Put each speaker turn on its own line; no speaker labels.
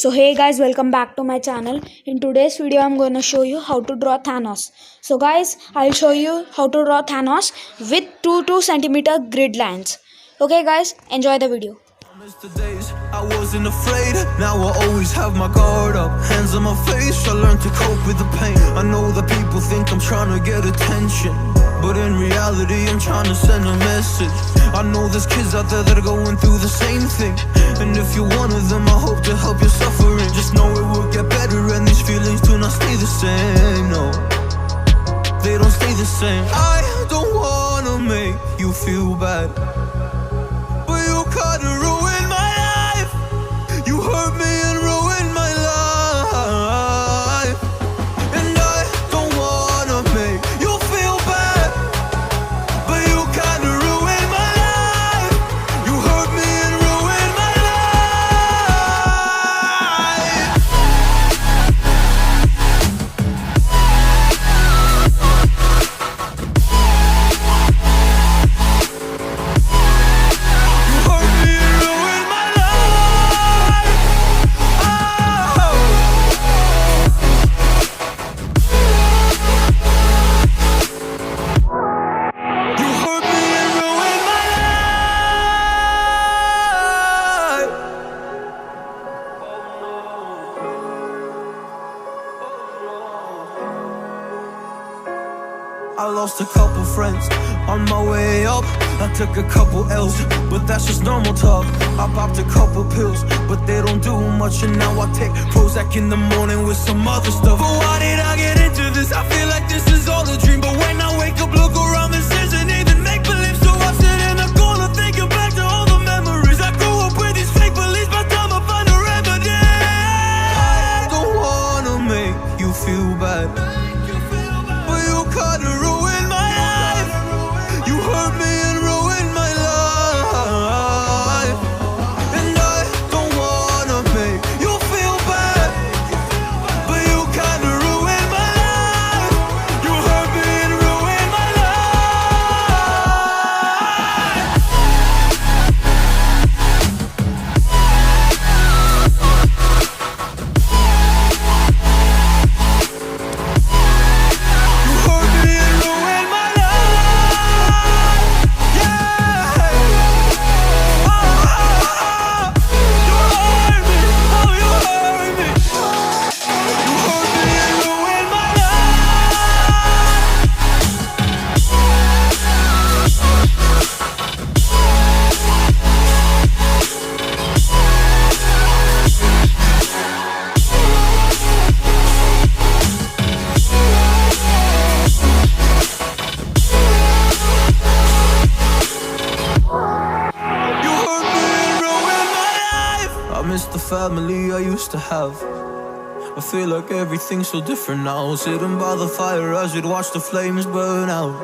So hey guys, welcome back to my channel. In today's video I'm going to show you how to draw Thanos. So guys, I'll show you how to draw Thanos with 2 centimeter grid lines. Okay guys, enjoy the video.
The days I wasn't afraid, now I always have my guard up. Hands on my face, I learned to cope with the pain. I know that people think I'm trying to get attention, but in reality I'm trying to send a message. I know there's kids out there that are going through the same thing, and if you're one of them, I hope to help your suffering. Just know it will get better and these feelings do not stay the same. No, they don't stay the same. I don't wanna make you feel bad, but you kinda ruined my life. You hurt me and ruined my life, and I don't wanna make you feel bad, but you kinda ruined my life. You hurt me and ruined my life. You hurt me and ruined my life. Oh. You hurt me and ruined my life. I lost a couple friends on my way up. I took a couple L's, but that's just normal talk. I popped a couple pills, but they don't do much. And now I take Prozac in the morning with some other stuff. But why did I get into this? I feel like this is all a dream, but when I wake up, look around, this isn't even make-believe. So I sit in a corner thinking back to all the memories. I grew up with these fake beliefs, by the time I find a remedy. I don't wanna make you feel bad, but you kinda ruined my life. You hurt me and ruined my life, and I don't wanna make you feel bad, but you kinda ruined my life. You hurt me and ruined my life. You hurt me and ruined my life. Yeah. Oh, you hurt me. Oh, you hurt me. You hurt me and ruined my You hurt me and ruined my life. I miss the family I used to have. I feel like everything's so different now. Sitting by the fire, I should watch the flames burn out.